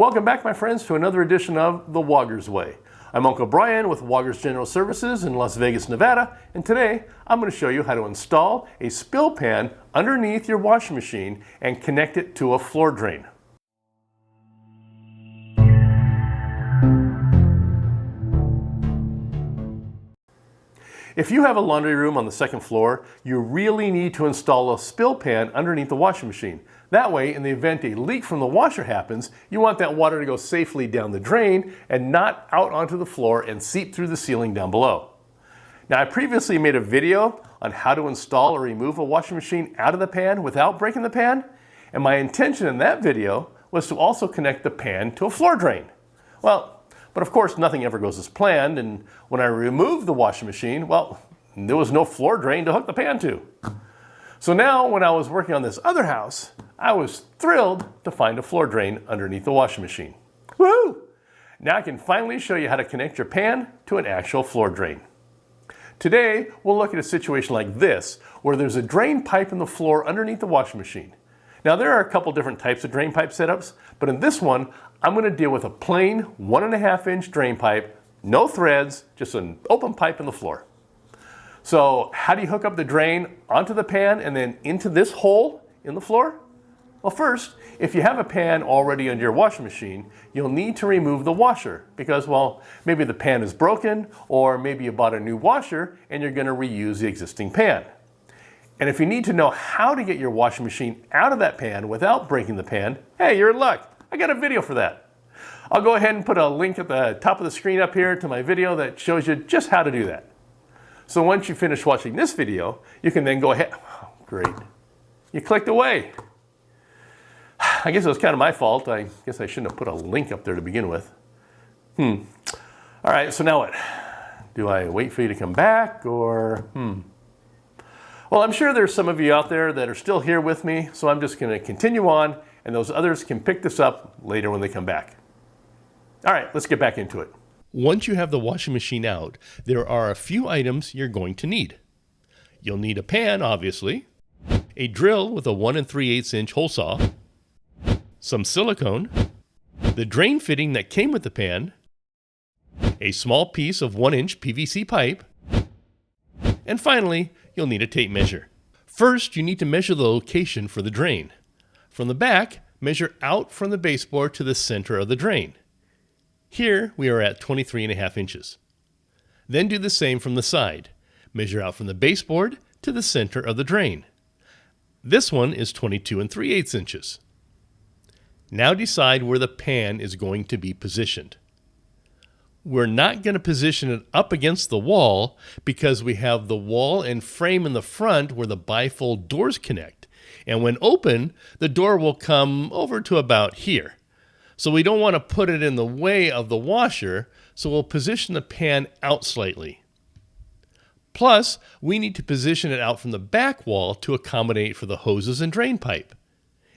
Welcome back, my friends, to another edition of The Woggers Way. I'm Uncle Brian with Woggers General Services in Las Vegas, Nevada, and today I'm going to show you how to install a spill pan underneath your washing machine and connect it to a floor drain. If you have a laundry room on the second floor, you really need to install a spill pan underneath the washing machine. That way, in the event a leak from the washer happens, you want that water to go safely down the drain and not out onto the floor and seep through the ceiling down below. Now, I previously made a video on how to install or remove a washing machine out of the pan without breaking the pan, and my intention in that video was to also connect the pan to a floor drain. But of course, nothing ever goes as planned, and when I removed the washing machine, there was no floor drain to hook the pan to. So now, when I was working on this other house, I was thrilled to find a floor drain underneath the washing machine. Woohoo! Now I can finally show you how to connect your pan to an actual floor drain. Today, we'll look at a situation like this, where there's a drain pipe in the floor underneath the washing machine. Now, there are a couple different types of drain pipe setups, but in this one, I'm going to deal with a plain 1.5-inch drain pipe, no threads, just an open pipe in the floor. So how do you hook up the drain onto the pan and then into this hole in the floor? Well, first, if you have a pan already under your washing machine, you'll need to remove the washer because, maybe the pan is broken, or maybe you bought a new washer and you're going to reuse the existing pan. And if you need to know how to get your washing machine out of that pan without breaking the pan, hey, you're in luck. I got a video for that. I'll go ahead and put a link at the top of the screen up here to my video that shows you just how to do that. So once you finish watching this video, you can then go ahead. Oh, great. You clicked away. I guess it was kind of my fault. I guess I shouldn't have put a link up there to begin with. All right, so now what? Do I wait for you to come back or Well, I'm sure there's some of you out there that are still here with me, so I'm just going to continue on, and those others can pick this up later when they come back. All right, let's get back into it. Once you have the washing machine out, there are a few items you're going to need. You'll need a pan, obviously, a drill with a 1 3/8-inch hole saw, some silicone, the drain fitting that came with the pan, a small piece of 1-inch PVC pipe, and finally, you'll need a tape measure. First, you need to measure the location for the drain. From the back, measure out from the baseboard to the center of the drain. Here, we are at 23.5 inches. Then do the same from the side. Measure out from the baseboard to the center of the drain. This one is 22 3/8 inches. Now decide where the pan is going to be positioned. We're not going to position it up against the wall because we have the wall and frame in the front where the bifold doors connect. And when open, the door will come over to about here. So we don't want to put it in the way of the washer, so we'll position the pan out slightly. Plus, we need to position it out from the back wall to accommodate for the hoses and drain pipe.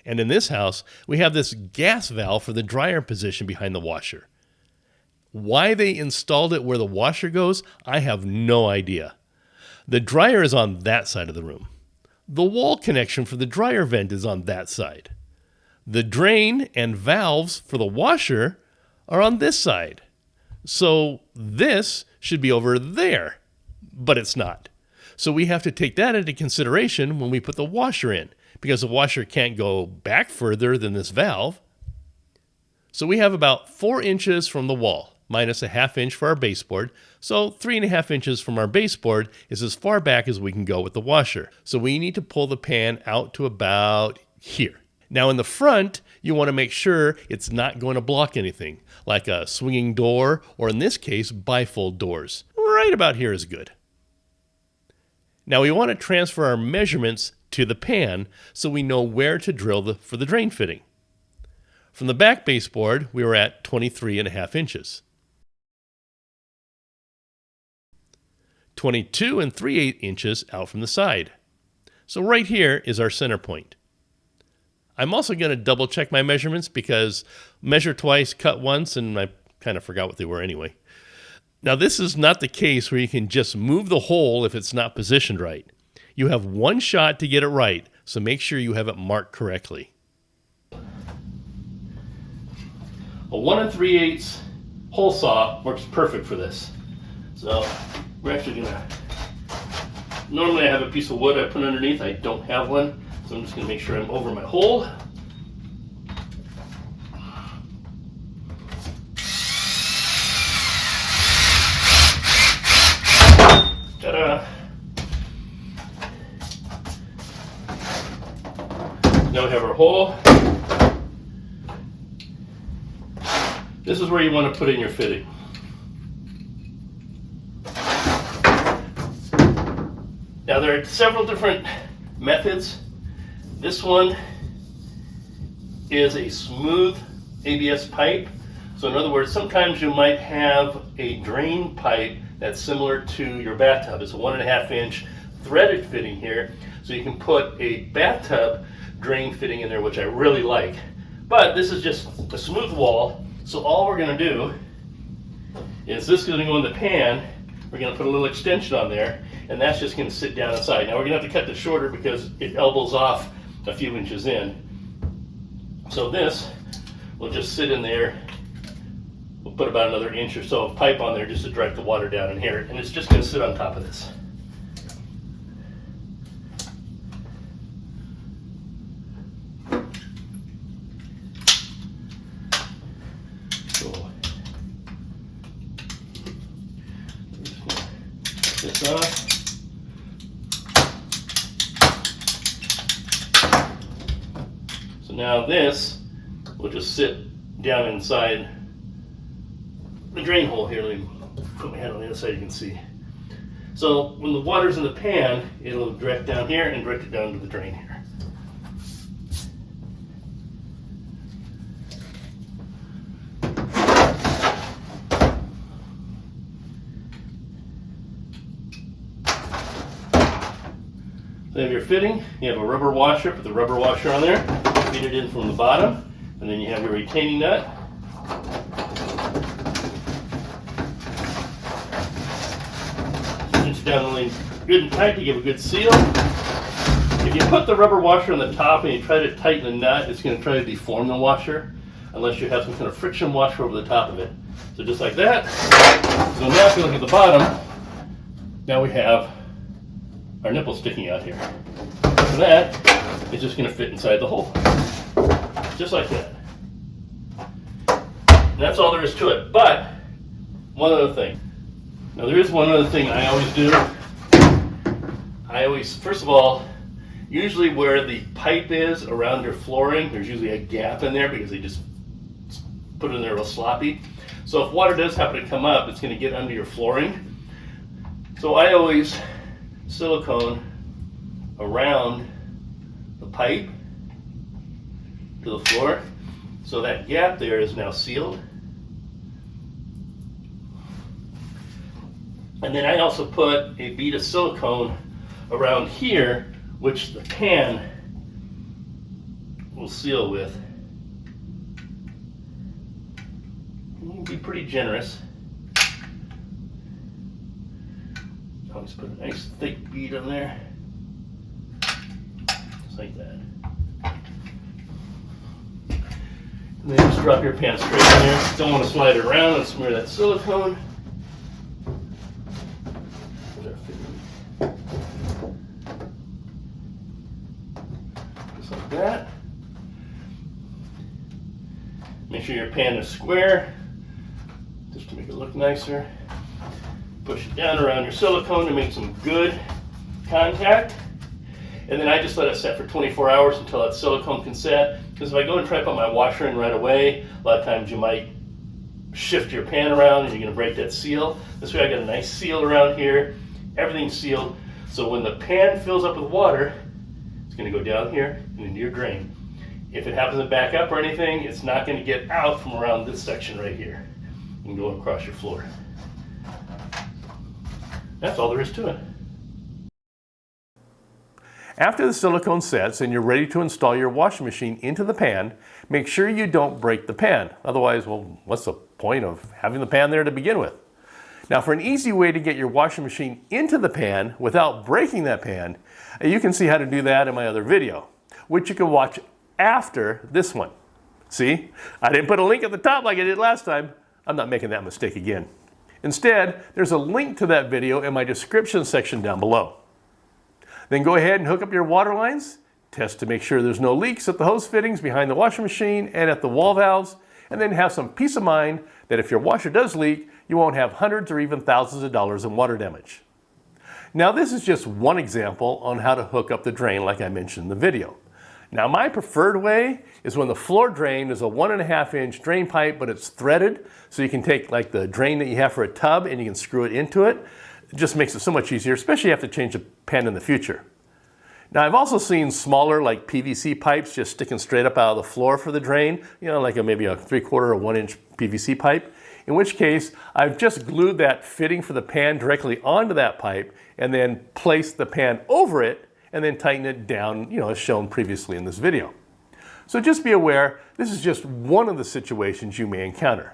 And in this house, we have this gas valve for the dryer position behind the washer. Why they installed it where the washer goes, I have no idea. The dryer is on that side of the room. The wall connection for the dryer vent is on that side. The drain and valves for the washer are on this side. So this should be over there, but it's not. So we have to take that into consideration when we put the washer in, because the washer can't go back further than this valve. So we have about 4 inches from the wall, minus a 1/2 inch for our baseboard. So 3.5 inches from our baseboard is as far back as we can go with the washer. So we need to pull the pan out to about here. Now in the front, you want to make sure it's not going to block anything, like a swinging door, or in this case, bifold doors. Right about here is good. Now we want to transfer our measurements to the pan so we know where to drill for the drain fitting. From the back baseboard, we were at 23.5 inches. 22 3/8 inches out from the side. So right here is our center point. I'm also going to double check my measurements because measure twice, cut once, and I kind of forgot what they were anyway. Now this is not the case where you can just move the hole if it's not positioned right. You have one shot to get it right, so make sure you have it marked correctly. A 1 3/8 hole saw works perfect for this. So we're actually gonna, normally I have a piece of wood I put underneath. I don't have one, so I'm just gonna make sure I'm over my hole. Ta-da! Now we have our hole. This is where you want to put in your fitting. Now there are several different methods. This one is a smooth ABS pipe. So in other words, sometimes you might have a drain pipe that's similar to your bathtub. It's a 1.5 inch threaded fitting here. So you can put a bathtub drain fitting in there, which I really like. But this is just a smooth wall. So all we're gonna do is this is gonna go in the pan. We're gonna put a little extension on there, and that's just gonna sit down inside. Now we're gonna have to cut this shorter because it elbows off a few inches in. So this will just sit in there. We'll put about another inch or so of pipe on there just to direct the water down in here, and it's just gonna sit on top of this. This off. So now this will just sit down inside the drain hole here. Let me put my hand on the other side, you can see. So when the water's in the pan, it'll direct down here and direct it down to the drain here. So you have your fitting, you have a rubber washer, put the rubber washer on there, feed it in from the bottom, and then you have your retaining nut. Cinch it down really good and tight to give a good seal. If you put the rubber washer on the top and you try to tighten the nut, it's going to try to deform the washer unless you have some kind of friction washer over the top of it. So just like that. So now if you look at the bottom, now we have our nipple sticking out here. So that is just going to fit inside the hole. Just like that. And that's all there is to it. But one other thing. Now there is one other thing I always do. I always, first of all, usually where the pipe is around your flooring, there's usually a gap in there because they just put it in there real sloppy. So if water does happen to come up, it's going to get under your flooring. So I always silicone around the pipe to the floor, so that gap there is now sealed. And then I also put a bead of silicone around here, which the pan will seal with. You can be pretty generous. Always put a nice thick bead on there, just like that. And then just drop your pan straight in there. Don't want to slide it around and smear that silicone. Just like that. Make sure your pan is square, just to make it look nicer. Push it down around your silicone to make some good contact. And then I just let it set for 24 hours until that silicone can set. Because if I go and try to put my washer in right away, a lot of times you might shift your pan around and you're going to break that seal. This way I got a nice seal around here. Everything's sealed. So when the pan fills up with water, it's going to go down here and into your drain. If it happens to back up or anything, it's not going to get out from around this section right here and go across your floor. That's all there is to it. After the silicone sets and you're ready to install your washing machine into the pan, make sure you don't break the pan. Otherwise, well, what's the point of having the pan there to begin with? Now, for an easy way to get your washing machine into the pan without breaking that pan, you can see how to do that in my other video, which you can watch after this one. See, I didn't put a link at the top like I did last time. I'm not making that mistake again. Instead, there's a link to that video in my description section down below. Then go ahead and hook up your water lines, test to make sure there's no leaks at the hose fittings behind the washing machine and at the wall valves, and then have some peace of mind that if your washer does leak, you won't have hundreds or even thousands of dollars in water damage. Now this is just one example on how to hook up the drain like I mentioned in the video. Now my preferred way is when the floor drain is a 1.5 inch drain pipe, but it's threaded, so you can take like the drain that you have for a tub and you can screw it into it. It just makes it so much easier, especially if you have to change the pan in the future. Now I've also seen smaller like PVC pipes just sticking straight up out of the floor for the drain, you know, like maybe a 3/4 or 1 inch PVC pipe, in which case I've just glued that fitting for the pan directly onto that pipe and then placed the pan over it and then tighten it down, you know, as shown previously in this video. So just be aware, this is just one of the situations you may encounter.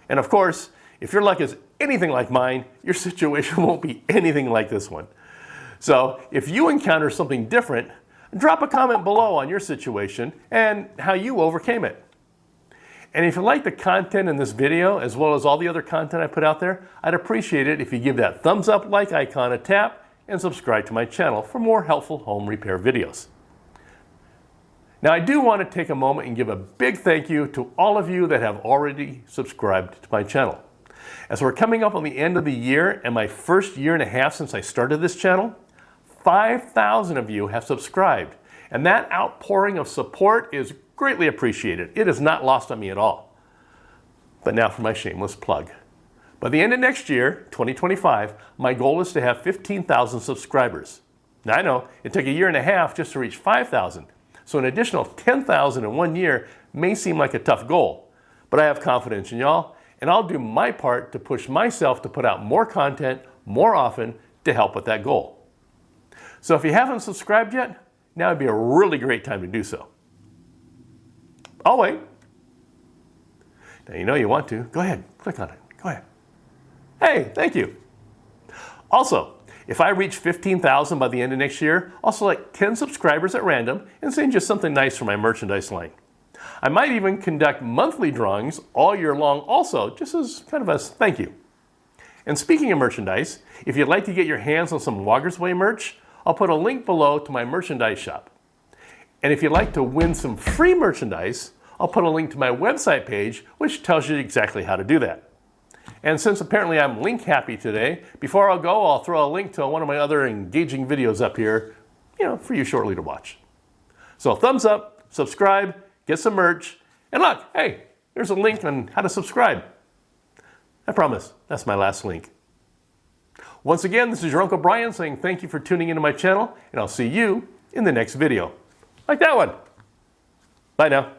And of course, if your luck is anything like mine, your situation won't be anything like this one. So if you encounter something different, drop a comment below on your situation and how you overcame it. And if you like the content in this video, as well as all the other content I put out there, I'd appreciate it if you give that thumbs up like icon a tap and subscribe to my channel for more helpful home repair videos. Now I do want to take a moment and give a big thank you to all of you that have already subscribed to my channel. As we're coming up on the end of the year and my first 1.5 years since I started this channel, 5,000 of you have subscribed, and that outpouring of support is greatly appreciated. It is not lost on me at all. But now for my shameless plug. By the end of next year, 2025, my goal is to have 15,000 subscribers. Now I know it took 1.5 years just to reach 5,000, so an additional 10,000 in 1 year may seem like a tough goal, but I have confidence in y'all, and I'll do my part to push myself to put out more content more often to help with that goal. So if you haven't subscribed yet, now would be a really great time to do so. I'll wait. Now you know you want to. Go ahead, click on it. Go ahead. Hey, thank you. Also, if I reach 15,000 by the end of next year, I'll select 10 subscribers at random and send you something nice for my merchandise line. I might even conduct monthly drawings all year long also, just as kind of a thank you. And speaking of merchandise, if you'd like to get your hands on some Woggers Way merch, I'll put a link below to my merchandise shop. And if you'd like to win some free merchandise, I'll put a link to my website page, which tells you exactly how to do that. And since apparently I'm link happy today, before I'll go, I'll throw a link to one of my other engaging videos up here, you know, for you shortly to watch. So thumbs up, subscribe, get some merch, and look, hey, there's a link on how to subscribe. I promise, that's my last link. Once again, this is your Uncle Brian saying thank you for tuning into my channel, and I'll see you in the next video. Like that one. Bye now.